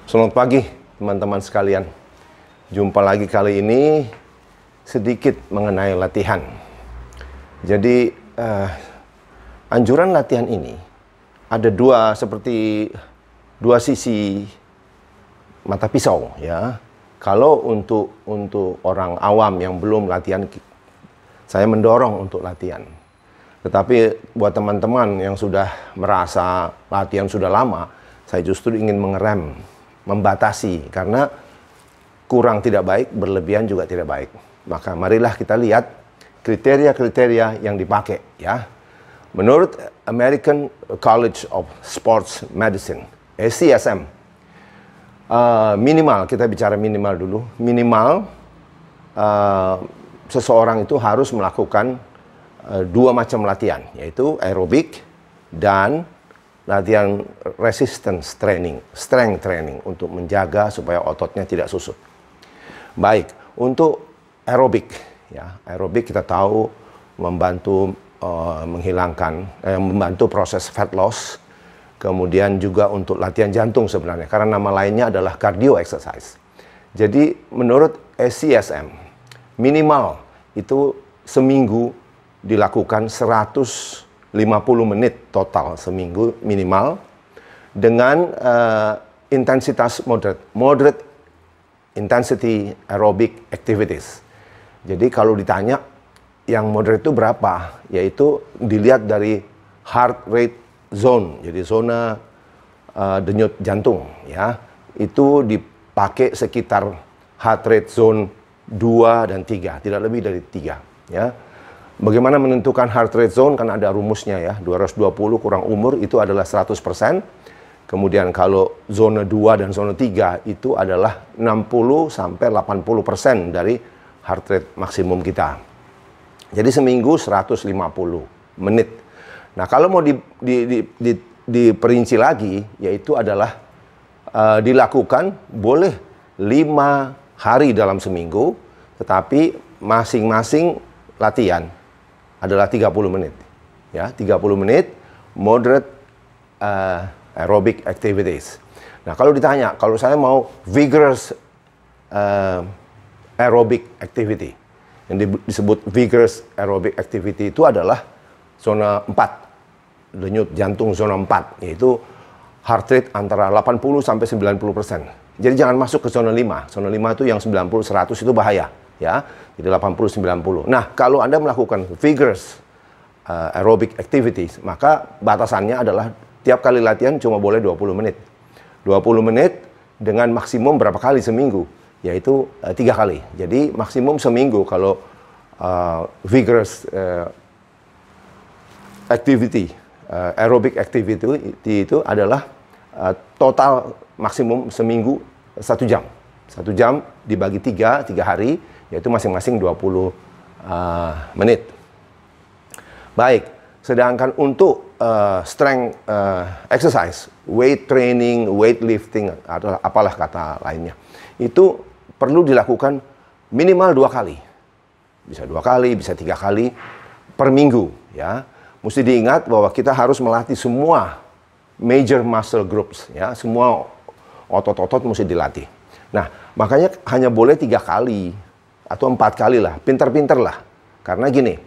Selamat pagi teman-teman sekalian. Jumpa lagi kali ini sedikit mengenai latihan. Jadi anjuran latihan ini ada seperti dua sisi mata pisau ya. Kalau untuk orang awam yang belum latihan, saya mendorong untuk latihan. Tetapi buat teman-teman yang sudah merasa latihan sudah lama, saya justru ingin mengerem, membatasi, karena kurang tidak baik, berlebihan juga tidak baik. Maka marilah kita lihat kriteria-kriteria yang dipakai ya. Menurut American College of Sports Medicine, ACSM, minimal, kita bicara minimal dulu, minimal seseorang itu harus melakukan dua macam latihan, yaitu aerobik dan latihan resistance training, strength training, untuk menjaga supaya ototnya tidak susut. Baik, untuk aerobik, ya, aerobik kita tahu membantu membantu proses fat loss, kemudian juga untuk latihan jantung sebenarnya, karena nama lainnya adalah cardio exercise. Jadi menurut ACSM, minimal itu seminggu dilakukan 150 menit total seminggu minimal dengan intensitas moderate intensity aerobic activities. Jadi kalau ditanya yang moderate itu berapa, yaitu dilihat dari heart rate zone, jadi zona denyut jantung ya, itu dipakai sekitar heart rate zone 2 dan 3, tidak lebih dari 3 ya. Bagaimana menentukan heart rate zone? Kan ada rumusnya ya, 220 kurang umur itu adalah 100%. Kemudian kalau zona 2 dan zona 3 itu adalah 60 sampai 80% dari heart rate maksimum kita. Jadi seminggu 150 menit. Nah, kalau mau diperinci lagi, yaitu adalah dilakukan boleh 5 hari dalam seminggu, tetapi masing-masing latihan adalah 30 menit. Ya, 30 menit moderate aerobic activities. Nah, kalau ditanya, kalau saya mau vigorous aerobic activity, yang disebut vigorous aerobic activity itu adalah zona 4, denyut jantung zona 4, yaitu heart rate antara 80 sampai 90%. Jadi jangan masuk ke zona 5. Zona 5 itu yang 90-100 itu bahaya ya. Jadi 80-90. Nah, kalau Anda melakukan vigorous aerobic activities, maka batasannya adalah tiap kali latihan cuma boleh 20 menit. 20 menit dengan maksimum berapa kali seminggu? Yaitu 3 kali. Jadi maksimum seminggu kalau vigorous activity, aerobic activity itu adalah total maksimum seminggu 1 jam. 1 jam dibagi 3 hari, yaitu masing-masing 20 menit. Baik, sedangkan untuk strength exercise, weight training, weightlifting, atau apalah kata lainnya, itu perlu dilakukan minimal 2 kali. Bisa 2 kali, bisa 3 kali per minggu ya. Mesti diingat bahwa kita harus melatih semua major muscle groups ya, semua otot-otot mesti dilatih. Nah, makanya hanya boleh 3 kali atau 4 kali lah, pinter-pinter lah. Karena gini,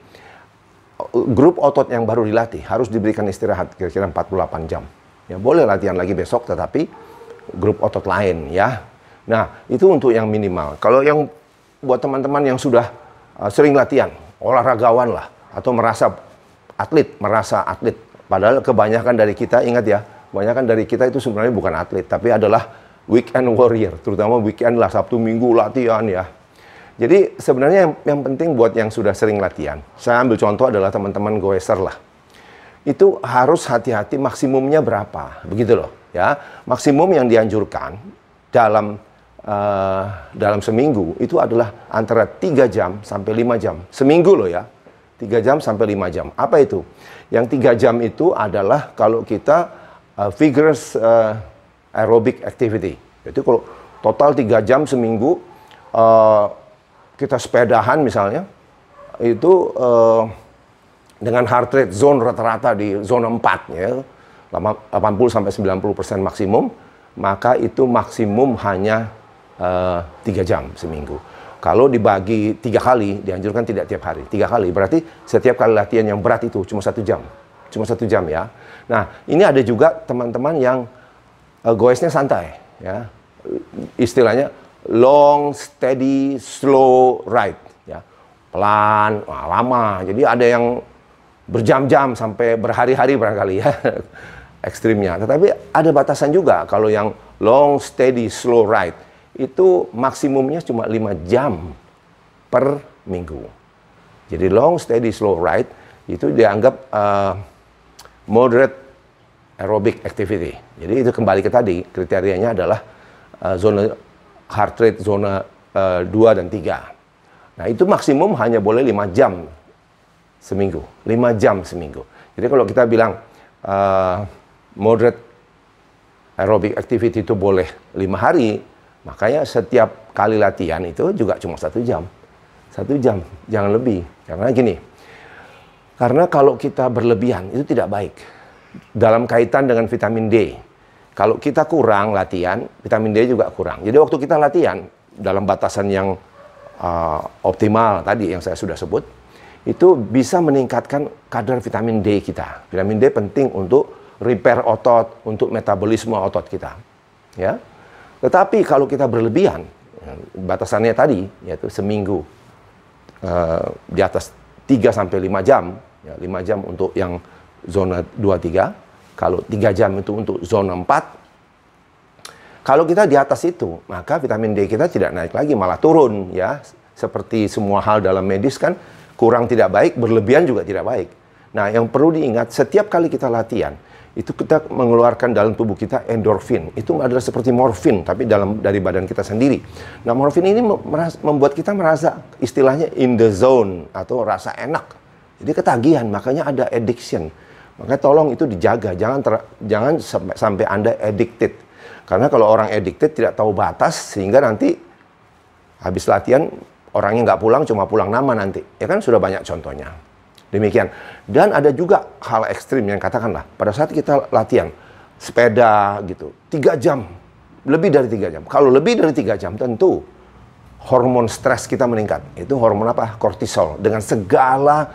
grup otot yang baru dilatih harus diberikan istirahat kira-kira 48 jam. Ya, boleh latihan lagi besok, tetapi grup otot lain ya. Nah, itu untuk yang minimal. Kalau yang buat teman-teman yang sudah sering latihan, olahragawan lah, atau merasa atlet. Padahal kebanyakan dari kita, ingat ya, kebanyakan dari kita itu sebenarnya bukan atlet, tapi adalah weekend warrior, terutama weekend lah, Sabtu Minggu latihan ya. Jadi sebenarnya yang penting buat yang sudah sering latihan, saya ambil contoh adalah teman-teman goeser lah. Itu harus hati-hati maksimumnya berapa, begitu loh ya. Maksimum yang dianjurkan dalam seminggu itu adalah antara 3 jam sampai 5 jam. Seminggu loh ya. 3 jam sampai 5 jam. Apa itu? Yang 3 jam itu adalah kalau kita vigorous aerobic activity. Jadi kalau total 3 jam seminggu kita sepedahan misalnya, itu dengan heart rate zone rata-rata di zona 4 ya, 80 sampai 90% maksimum. maka itu maksimum hanya 3 jam seminggu. Kalau dibagi 3 kali, dianjurkan tidak tiap hari. 3 kali, berarti setiap kali latihan yang berat itu cuma 1 jam. Cuma 1 jam ya. Nah, ini ada juga teman-teman yang goesnya santai. Ya. Istilahnya long, steady, slow ride. Ya. Pelan, lama. Jadi ada yang berjam-jam sampai berhari-hari barangkali ya. Ekstrimnya. Tetapi ada batasan juga. Kalau yang long, steady, slow ride, itu maksimumnya cuma 5 jam per minggu. Jadi long, steady, slow ride itu dianggap moderate aerobic activity. Jadi itu kembali ke tadi, kriterianya adalah zona heart rate zona 2 dan 3. Nah itu maksimum hanya boleh 5 jam seminggu. 5 jam seminggu. Jadi kalau kita bilang moderate aerobic activity itu boleh 5 hari, makanya setiap kali latihan itu juga cuma 1 jam. 1 jam, jangan lebih. Karena gini, karena kalau kita berlebihan itu tidak baik. Dalam kaitan dengan vitamin D. Kalau kita kurang latihan, vitamin D juga kurang. Jadi waktu kita latihan, dalam batasan yang optimal tadi yang saya sudah sebut, itu bisa meningkatkan kadar vitamin D kita. Vitamin D penting untuk repair otot, untuk metabolisme otot kita. Ya. Tetapi kalau kita berlebihan, batasannya tadi, yaitu seminggu di atas 3-5 jam, ya, 5 jam untuk yang zona 2-3, kalau 3 jam itu untuk zona 4, kalau kita di atas itu, maka vitamin D kita tidak naik lagi, malah turun. Ya. Seperti semua hal dalam medis kan, kurang tidak baik, berlebihan juga tidak baik. Nah, yang perlu diingat, setiap kali kita latihan, itu kita mengeluarkan dalam tubuh kita endorfin. Itu adalah seperti morfin, tapi dari badan kita sendiri. Nah, morfin ini membuat kita merasa istilahnya in the zone, atau rasa enak. Jadi ketagihan, makanya ada addiction. Makanya tolong itu dijaga, jangan sampai Anda addicted. Karena kalau orang addicted tidak tahu batas, sehingga nanti habis latihan, orangnya nggak pulang, cuma pulang nama nanti. Ya kan sudah banyak contohnya. Demikian. Dan ada juga hal ekstrim yang katakanlah, pada saat kita latihan, sepeda gitu, 3 jam, lebih dari 3 jam. Kalau lebih dari 3 jam, tentu hormon stres kita meningkat. Itu hormon apa? Kortisol. Dengan segala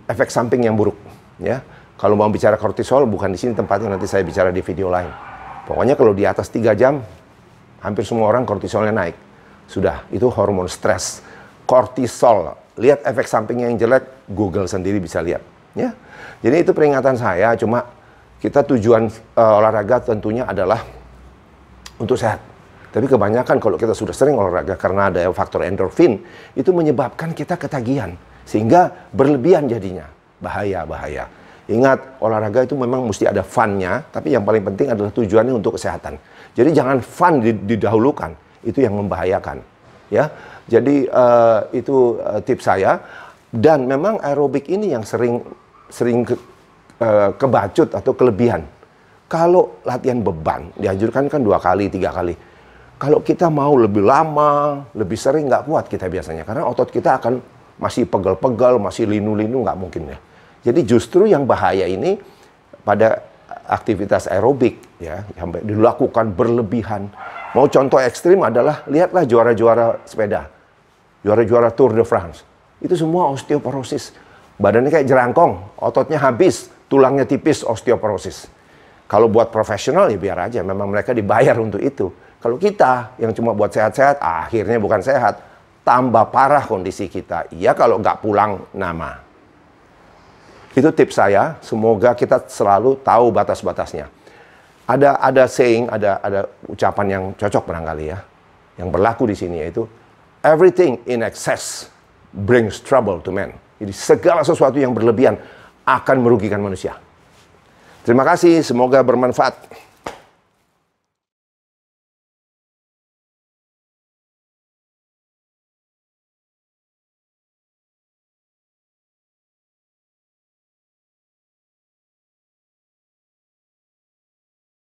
efek samping yang buruk. Ya. Kalau mau bicara kortisol, bukan di sini tempatnya, nanti saya bicara di video lain. Pokoknya kalau di atas 3 jam, hampir semua orang kortisolnya naik. Sudah, itu hormon stres. Kortisol. Lihat efek sampingnya yang jelek, Google sendiri bisa lihat. Ya. Jadi itu peringatan saya, cuma kita tujuan olahraga tentunya adalah untuk sehat. Tapi kebanyakan kalau kita sudah sering olahraga karena ada faktor endorfin, itu menyebabkan kita ketagihan. Sehingga berlebihan jadinya. Bahaya. Ingat, olahraga itu memang mesti ada fun-nya, tapi yang paling penting adalah tujuannya untuk kesehatan. Jadi jangan fun didahulukan, itu yang membahayakan. Ya. Jadi itu tips saya. Dan memang aerobik ini yang sering kebacut atau kelebihan. Kalau latihan beban, dianjurkan kan 2 kali, 3 kali. Kalau kita mau lebih lama, lebih sering, nggak kuat kita biasanya. Karena otot kita akan masih pegel-pegel, masih linu-linu, nggak mungkin ya. Jadi justru yang bahaya ini pada aktivitas aerobik, ya, sampai dilakukan berlebihan. Mau contoh ekstrim adalah, lihatlah juara-juara sepeda. Juara-juara Tour de France. Itu semua osteoporosis. Badannya kayak jerangkong, ototnya habis, tulangnya tipis, osteoporosis. Kalau buat profesional ya biar aja, memang mereka dibayar untuk itu. Kalau kita yang cuma buat sehat-sehat, akhirnya bukan sehat, tambah parah kondisi kita. Iya kalau nggak pulang nama. Itu tips saya, semoga kita selalu tahu batas-batasnya. Ada saying, ada ucapan yang cocok barangkali ya, yang berlaku di sini, yaitu everything in excess brings trouble to man. Jadi segala sesuatu yang berlebihan akan merugikan manusia. Terima kasih, semoga bermanfaat.